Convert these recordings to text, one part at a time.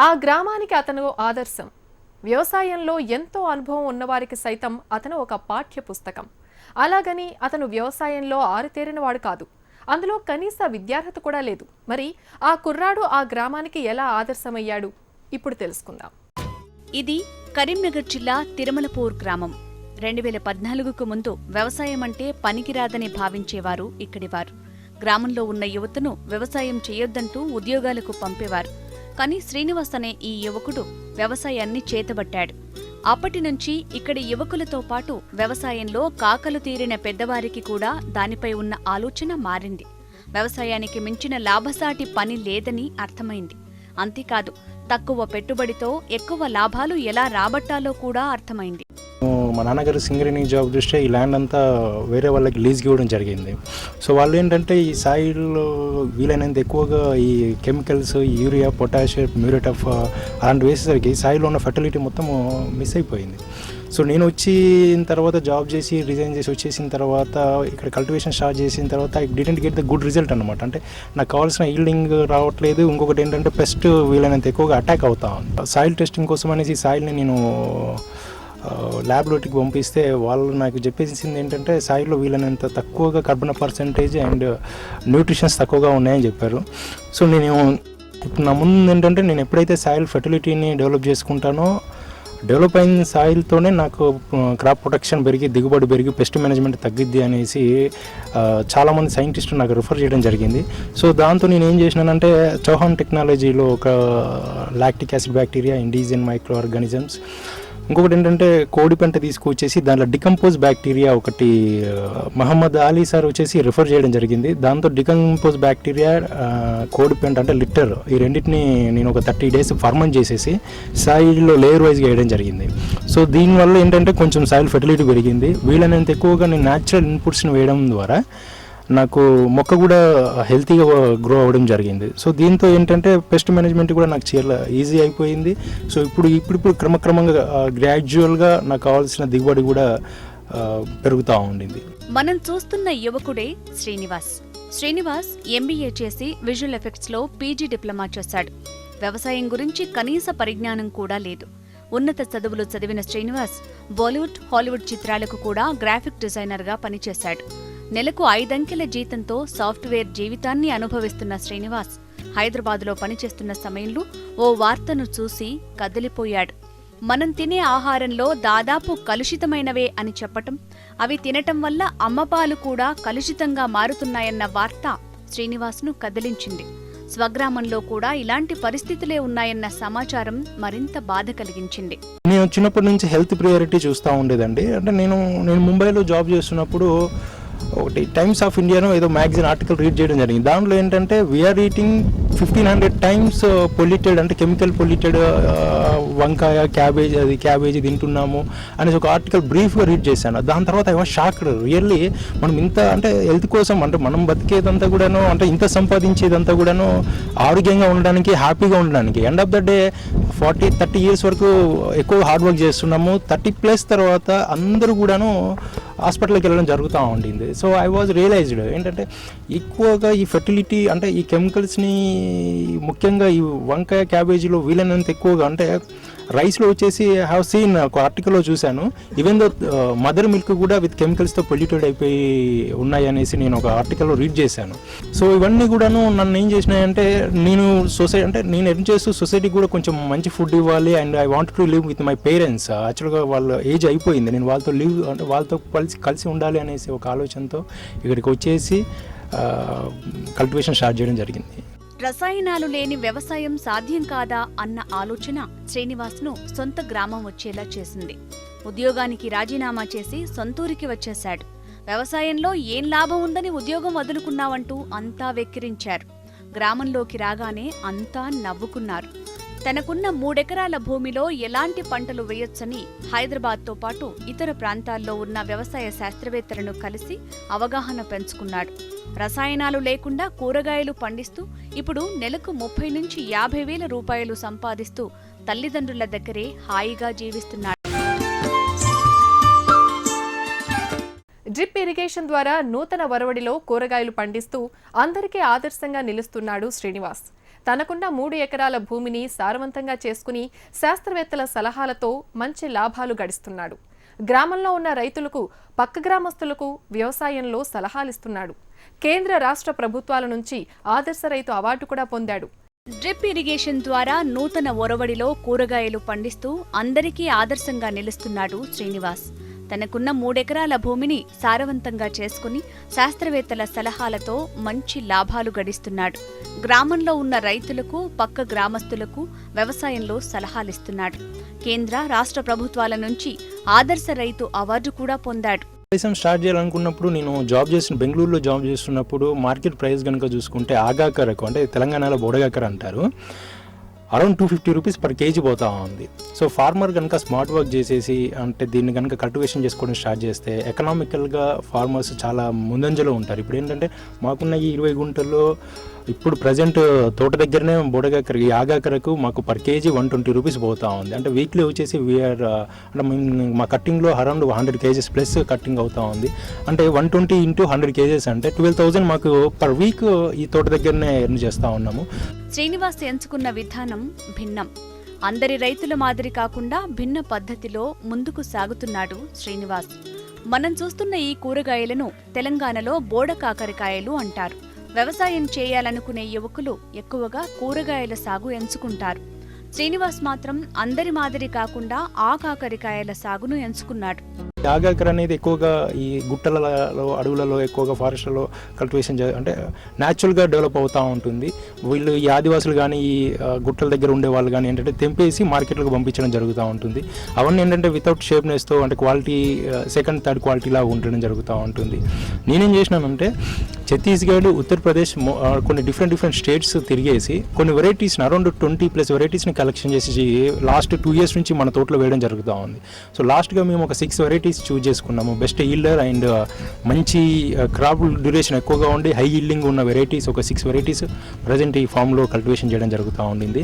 ఆ గ్రామానికి అతను ఆదర్శం. వ్యవసాయంలో ఎంతో అనుభవం ఉన్నవారికి సైతం అతను ఒక పాఠ్య పుస్తకం. అలాగని అతను వ్యవసాయంలో ఆరితేరినవాడు కాదు. అందులో కనీస విద్యార్హత కూడా లేదు. మరి ఆ కుర్రాడు ఆ గ్రామానికి ఎలా ఆదర్శమయ్యాడు? ఇప్పుడు తెలుసుకుందాం. ఇది కరీంనగర్ జిల్లా తిరుమలపూర్ గ్రామం. 2014కు ముందు వ్యవసాయం అంటే పనికిరాదని భావించేవారు ఇక్కడివారు. గ్రామంలో ఉన్న యువతను వ్యవసాయం చేయొద్దంటూ ఉద్యోగాలకు పంపేవారు. కానీ శ్రీనివాస్ అనే ఈ యువకుడు వ్యవసాయాన్ని చేతబట్టాడు. అప్పటినుంచి ఇక్కడి యువకులతో పాటు వ్యవసాయంలో కాకలు తీరిన పెద్దవారికి కూడా దానిపై ఉన్న ఆలోచన మారింది. వ్యవసాయానికి మించిన లాభసాటి పని లేదని అర్థమైంది. అంతేకాదు, తక్కువ పెట్టుబడితో ఎక్కువ లాభాలు ఎలా రాబట్టాలో కూడా అర్థమైంది. మా నాన్నగారు సింగరేణి జాబ్ దృష్ట్యా ఈ ల్యాండ్ అంతా వేరే వాళ్ళకి లీజ్కి ఇవ్వడం జరిగింది. సో వాళ్ళు ఏంటంటే ఈ సాయిల్లో వీలైనంత ఎక్కువగా ఈ chemicals, urea, potash, muriate of అలాంటి వేసేసరికి సాయిల్లో ఉన్న ఫెర్టిలిటీ మొత్తం మిస్ అయిపోయింది. సో నేను వచ్చిన తర్వాత జాబ్ చేసి రిజైన్ చేసి వచ్చేసిన తర్వాత ఇక్కడ కల్టివేషన్ స్టార్ట్ చేసిన తర్వాత I didn't get the good result అనమాట. అంటే నాకు కావాల్సిన ఈల్డింగ్ రావట్లేదు. ఇంకొకటి ఏంటంటే పెస్ట్ వీలైనంత ఎక్కువగా అటాక్ అవుతా ఉంది. సాయిల్ టెస్టింగ్ కోసం అనేసి సాయిల్ని నేను ల్యాబొరేటరీకి పంపిస్తే వాళ్ళు నాకు చెప్పేసింది ఏంటంటే సాయిల్లో వీలైనంత తక్కువగా కార్బన్ పర్సెంటేజ్ అండ్ న్యూట్రిషన్స్ తక్కువగా ఉన్నాయని చెప్పారు. సో నేను ఇప్పుడు నా ముందు ఏంటంటే నేను ఎప్పుడైతే సాయిల్ ఫెర్టిలిటీని డెవలప్ చేసుకుంటానో, డెవలప్ అయిన సాయిల్తోనే నాకు క్రాప్ ప్రొటెక్షన్ పెరిగి, దిగుబడి పెరిగి, పెస్ట్ మేనేజ్మెంట్ తగ్గిద్ది అనేసి చాలామంది సైంటిస్టులు నాకు రిఫర్ చేయడం జరిగింది. సో దాంతో నేను ఏం చేసినానంటే చౌహాన్ టెక్నాలజీలో ఒక lactic acid bacteria, indigenous micro organisms, ఇంకొకటి ఏంటంటే కోడి పెంట తీసుకొచ్చేసి దాంట్లో డికంపోజ్ బ్యాక్టీరియా ఒకటి మహమ్మద్ అలీ సార్ వచ్చేసి రిఫర్ చేయడం జరిగింది. దాంతో డికంపోజ్ బ్యాక్టీరియా, కోడి పెంట అంటే లిటర్, ఈ రెండింటిని నేను ఒక 30 days ఫర్మెంట్ చేసేసి సాయిల్లో లేయర్ వైజ్గా వేయడం జరిగింది. సో దీనివల్ల ఏంటంటే కొంచెం సాయిల్ ఫెర్టిలిటీ పెరిగింది. వీలైనంత ఎక్కువగా నేను న్యాచురల్ ఇన్పుట్స్ని వేయడం ద్వారా నాకు మొక్క కూడా హెల్తీగా గ్రో అవ్వడం జరిగింది. సో దీంతో ఏంటంటే పెస్ట్ మేనేజ్మెంట్ కూడా నాకు చాలా ఈజీ అయిపోయింది. సో ఇప్పుడు క్రమక్రమంగా గ్రాడ్యువల్గా నాకు కావాల్సిన దిగుబడి కూడా పెరుగుతూ ఉండింది. మనం చూస్తున్న యువకుడే శ్రీనివాస్ MBA చేసి విజువల్ ఎఫెక్ట్స్లో PG డిప్లొమా చేశాడు. వ్యవసాయం గురించి కనీస పరిజ్ఞానం కూడా లేదు. ఉన్నత చదువులు చదివిన శ్రీనివాస్ బాలీవుడ్, హాలీవుడ్ చిత్రాలకు కూడా గ్రాఫిక్ డిజైనర్గా పనిచేశాడు. నెలకు 5 అంకెల జీతంతో సాఫ్ట్వేర్ జీవితాన్ని అనుభవిస్తున్న శ్రీనివాస్ హైదరాబాదులో పనిచేస్తున్న సమయంలో ఓ వార్తను చూసి కదిలిపోయాడు. మనం తినే ఆహారంలో దాదాపు కలుషితమైనవే అని చెప్పటం, అవి తినటం వల్ల అమ్మపాలు కూడా కలుషితంగా మారుతున్నాయన్న వార్త శ్రీనివాస్ను కదిలించింది. స్వగ్రామంలో కూడా ఇలాంటి పరిస్థితులే ఉన్నాయన్న సమాచారం మరింత బాధ కలిగించింది. నేను చిన్నప్పటి నుంచి హెల్త్ ప్రియారిటీ చూస్తూ ఉండేదండి. అంటే నేను ముంబైలో జాబ్ చేస్తున్నప్పుడు ఒకటి టైమ్స్ ఆఫ్ ఇండియాలో ఏదో మ్యాగజైన్ ఆర్టికల్ రీడ్ చేయడం జరిగింది. దాంట్లో ఏంటంటే వీఆర్ ఈటింగ్ 1500 times పొల్యూటెడ్, అంటే కెమికల్ పొల్యూటెడ్ వంకాయ, క్యాబేజీ తింటున్నాము అనేసి ఒక ఆర్టికల్ బ్రీఫ్గా రీడ్ చేశాను. దాని తర్వాత ఐ వాజ్ షాక్డ్. రియల్లీ మనం ఇంత అంటే హెల్త్ కోసం, అంటే మనం బతికేదంతా కూడాను, అంటే ఇంత సంపాదించేదంతా కూడాను ఆరోగ్యంగా ఉండడానికి, హ్యాపీగా ఉండడానికి, end of the day 40-30 years వరకు ఎక్కువ హార్డ్ వర్క్ చేస్తున్నాము. 30+ తర్వాత అందరూ కూడాను హాస్పిటల్కి వెళ్ళడం జరుగుతూ ఉండింది. సో ఐ వాజ్ రియలైజ్డ్ ఏంటంటే ఎక్కువగా ఈ ఫెర్టిలిటీ, అంటే ఈ కెమికల్స్ని ముఖ్యంగా ఈ వంకాయ, క్యాబేజీలో వీలైనంత ఎక్కువగా, అంటే రైస్లో వచ్చేసి హ్యావ్ సీన్ ఒక ఆర్టికల్లో చూశాను, ఈవెన్ దో మదర్ మిల్క్ కూడా విత్ కెమికల్స్తో పొల్యూటెడ్ అయిపోయి ఉన్నాయి అనేసి నేను ఒక ఆర్టికల్లో రీడ్ చేశాను. సో ఇవన్నీ కూడాను నన్ను ఏం చేసినాయంటే, నేను ఏం చేస్తూ సొసైటీకి కూడా కొంచెం మంచి ఫుడ్ ఇవ్వాలి, and I want to live with my parents. యాక్చువల్గా వాళ్ళ ఏజ్ అయిపోయింది, నేను వాళ్ళతో వాళ్ళతో కలిసి ఉండాలి అనేసి ఒక ఆలోచనతో ఇక్కడికి వచ్చేసి కల్టివేషన్ స్టార్ట్ చేయడం జరిగింది. రసాయనాలు లేని వ్యవసాయం సాధ్యం కాదా అన్న ఆలోచన శ్రీనివాస్ను సొంత గ్రామం వచ్చేలా చేసింది. ఉద్యోగానికి రాజీనామా చేసి సొంతూరికి వచ్చేశాడు. వ్యవసాయంలో ఏం లాభం ఉందని ఉద్యోగం వదులుకున్నావంటూ అంతా వెక్కిరించారు. గ్రామంలోకి రాగానే అంతా నవ్వుకున్నారు. తనకున్న 3 ఎకరాల భూమిలో ఎలాంటి పంటలు వేయొచ్చని హైదరాబాద్తో పాటు ఇతర ప్రాంతాల్లో ఉన్న వ్యవసాయ శాస్త్రవేత్తలను కలిసి అవగాహన పెంచుకున్నాడు. రసాయనాలు లేకుండా కూరగాయలు పండిస్తూ ఇప్పుడు నెలకు 30-50 రూపాయలు సంపాదిస్తూ తల్లిదండ్రుల దగ్గరే హాయిగా జీవిస్తున్నాడు. డ్రిప్ ఇరిగేషన్ ద్వారా నూతన వరవడిలో కూరగాయలు పండిస్తూ అందరికీ ఆదర్శంగా నిలుస్తున్నాడు శ్రీనివాస్. తనకున్న 3 ఎకరాల భూమిని సారవంతంగా చేసుకుని శాస్త్రవేత్తల సలహాలతో మంచి లాభాలు గడిస్తున్నాడు. గ్రామంలో ఉన్న రైతులకు, పక్క గ్రామస్తులకు వ్యవసాయంలో సలహాలిస్తున్నాడు. కేంద్ర రాష్ట్ర ప్రభుత్వాల నుంచి ఆదర్శ రైతు అవార్డు కూడా పొందాడు. డ్రిప్ ఇరిగేషన్ ద్వారా నూతన ఒరవడిలో కూరగాయలు పండిస్తూ అందరికీ ఆదర్శంగా నిలుస్తున్నాడు శ్రీనివాస్. తనకున్న 3 ఎకరాల భూమిని సారవంతంగా చేసుకుని శాస్త్రవేత్తల సలహాలతో మంచి లాభాలు గడిస్తున్నాడు. గ్రామంలో ఉన్న రైతులకు, పక్క గ్రామస్తులకు వ్యవసాయంలో సలహాలిస్తున్నాడు. కేంద్ర రాష్ట్ర ప్రభుత్వాల నుంచి ఆదర్శ రైతు అవార్డు కూడా పొందాడు. వ్యవసాయం స్టార్ట్ చేయాలనుకున్నప్పుడు నేను బెంగళూరులో జాబ్ చేస్తున్నప్పుడు మార్కెట్ ప్రైస్ కనుక చూసుకుంటే ఆగాకరకు, అంటే తెలంగాణలో బోడగాకర అంటారు, అరౌండ్ 250 రూపీస్ పర్ కేజీ పోతా ఉంది. సో ఫార్మర్ కనుక స్మార్ట్ వర్క్ చేసేసి, అంటే దీన్ని కనుక కల్టివేషన్ చేసుకోవడం స్టార్ట్ చేస్తే ఎకనామికల్గా ఫార్మర్స్ చాలా ముందంజలో ఉంటారు. ఇప్పుడు ఏంటంటే మాకున్న ఈ 20 గుంటల్లో ఇప్పుడు ప్రజెంట్ తోట దగ్గరనే బోడగాకర, ఈ ఆగాకరకు మాకు పర్ కేజీ 120 రూపీస్ పోతా ఉంది. అంటే వీక్లీ వచ్చేసి వీఆర్, అంటే మా కట్టింగ్లో అరౌండ్ 100 కేజెస్ ప్లస్ కట్టింగ్ అవుతా ఉంది. అంటే 120 into 100 కేజెస్ అంటే 12,000 మాకు పర్ వీక్ ఈ తోట దగ్గరనే ఎర్న్ చేస్తూ ఉన్నాము. శ్రీనివాస్ ఎంచుకున్న విధానం భిన్నం. అందరి రైతుల మాదిరి కాకుండా భిన్న పద్ధతిలో ముందుకు సాగుతున్నాడు శ్రీనివాస్. మనం చూస్తున్న ఈ కూరగాయలను తెలంగాణలో బోడకాకరకాయలు అంటారు. వ్యవసాయం చేయాలనుకునే యువకులు ఎక్కువగా కూరగాయల సాగు ఎంచుకుంటారు. శ్రీనివాస్ మాత్రం అందరి మాదిరి కాకుండా ఆ కాకరకాయల సాగును ఎంచుకున్నాడు. ఆగాకర అనేది ఎక్కువగా ఈ గుట్టలలో, అడవులలో, ఎక్కువగా ఫారెస్ట్లలో కల్టివేషన్ అంటే న్యాచురల్గా డెవలప్ అవుతూ ఉంటుంది. వీళ్ళు ఈ ఆదివాసులు కానీ, ఈ గుట్టల దగ్గర ఉండే వాళ్ళు కానీ ఏంటంటే తెంపేసి మార్కెట్లకు పంపించడం జరుగుతూ ఉంటుంది. అవన్నీ ఏంటంటే వితౌట్ షేప్నెస్తో, అంటే క్వాలిటీ సెకండ్ థర్డ్ క్వాలిటీలా ఉండడం జరుగుతూ ఉంటుంది. నేనేం చేసినానంటే ఛత్తీస్గఢ్, ఉత్తరప్రదేశ్, కొన్ని డిఫరెంట్ స్టేట్స్ తిరిగేసి కొన్ని వెరైటీస్ని, అరౌండ్ 20+ వెరైటీస్ని కలెక్షన్ చేసి లాస్ట్ 2 years నుంచి మన తోటలో వేయడం జరుగుతూ ఉంది. సో లాస్ట్గా మేము ఒక 6 వెరైటీస్ చూజ్ చేసుకున్నాము. బెస్ట్ ఈల్డర్ అండ్ మంచి క్రాప్ డ్యూరేషన్ ఎక్కువగా ఉండి హై ఈల్డింగ్ ఉన్న వెరైటీస్, ఒక 6 వెరైటీస్ ప్రజెంట్ ఈ ఫామ్లో కల్టివేషన్ చేయడం జరుగుతూ ఉండింది.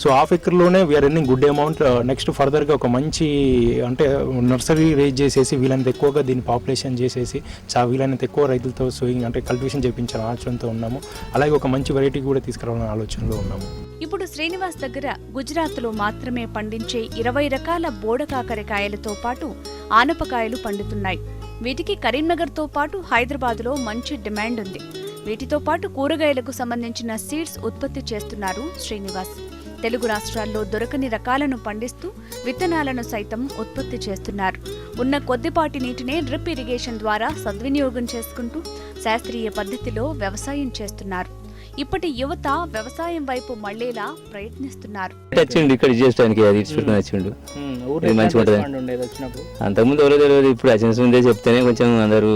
సో హాఫ్ ఎకర్లోనే we are earning good amount. Next ఫర్దర్గా ఒక మంచి, అంటే నర్సరీ రేజ్ చేసేసి వీలైనంత ఎక్కువగా దీన్ని పాపులేషన్ చేసేసి వీలైనంత ఎక్కువ రైతులతో సోయింగ్, అంటే కల్టివేషన్ చేయించాలని ఆలోచనతో ఉన్నాము. అలాగే ఒక మంచి వెరైటీ కూడా తీసుకురావాలని ఆలోచనలో ఉన్నాము. ఇప్పుడు శ్రీనివాస్ దగ్గర గుజరాత్లో మాత్రమే పండించే 20 రకాల బోడకాకరకాయలతో పాటు ఆనపకాయలు పండుతున్నాయి. వీటికి కరీంనగర్తో పాటు హైదరాబాద్లో మంచి డిమాండ్ ఉంది. వీటితో పాటు కూరగాయలకు సంబంధించిన సీడ్స్ ఉత్పత్తి చేస్తున్నారు శ్రీనివాస్. తెలుగు రాష్ట్రాల్లో దొరకని రకాలను పండిస్తూ విత్తనాలను సైతం ఉత్పత్తి చేస్తున్నారు. ఉన్న కొద్దిపాటి నీటినే డ్రిప్ ఇరిగేషన్ ద్వారా సద్వినియోగం చేసుకుంటూ శాస్త్రీయ పద్ధతిలో వ్యవసాయం చేస్తున్నారు. ఇప్పటి యువత వ్యవసాయం వైపు మళ్లేలా ప్రయత్నిస్తున్నారు. అంతకుముందు ఎవరో తెలియదు, ఇప్పుడు అచెన్స్ ముందే చెప్తేనే కొంచెం అందరూ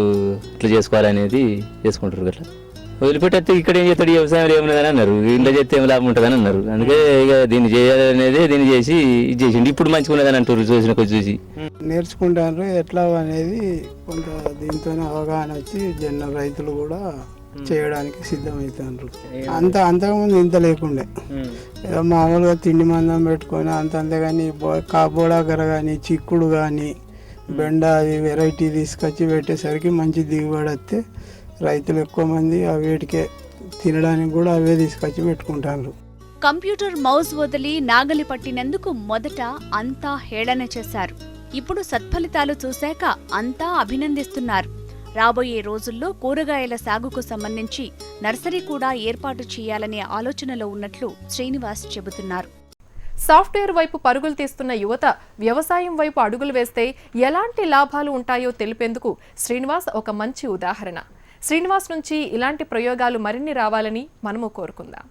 ఇట్లా చేసుకోవాలనేది చేసుకుంటారు. అట్లా వదిలిపెట్టేస్తే ఇక్కడ ఏం చేస్తాడు, వ్యవసాయం ఏమన్నదని అన్నారు, ఇంట్లో చేస్తే ఏం లాభం ఉంటుందని అన్నారు. అందుకే ఇక దీన్ని చేయాలనేది దీన్ని చేసి ఇది చేసిండు. ఇప్పుడు మంచిగా ఉన్నదని అంటారు చూసిన కొంచెం చూసి నేర్చుకుంటారు ఎట్లా అనేది. కొంత దీంతో అవగాహన వచ్చి జన రైతులు కూడా చేయడానికి సిద్ధమవుతారు. అంతకుముందు ఇంత లేకుండే, మామూలుగా తిండి మందం పెట్టుకొని అంతేగాని కాబోడాకర కానీ, చిక్కుడు కానీ, బెండ అది వెరైటీ తీసుకొచ్చి పెట్టేసరికి మంచి దిగుబడి వస్తే రైతులు ఎక్కువ మంది వీటికే తినడానికి కూడా అవే తీసుకొచ్చి పెట్టుకుంటారు. కంప్యూటర్ మౌస్ వదిలి నాగలి పట్టినందుకు మొదట అంతా హేళన చేశారు. ఇప్పుడు సత్ఫలితాలు చూశాక అంతా అభినందిస్తున్నారు. రాబోయే రోజుల్లో కూరగాయల సాగుకు సంబంధించి నర్సరీ కూడా ఏర్పాటు చేయాలనే ఆలోచనలో ఉన్నట్లు శ్రీనివాస్ చెబుతున్నారు. సాఫ్ట్వేర్ వైపు పరుగులు తీస్తున్న యువత వ్యవసాయం వైపు అడుగులు వేస్తే ఎలాంటి లాభాలు ఉంటాయో తెలిపేందుకు శ్రీనివాస్ ఒక మంచి ఉదాహరణ. శ్రీనివాస్ నుంచి ఇలాంటి ప్రయోగాలు మరిన్ని రావాలని మనము కోరుకుందాం.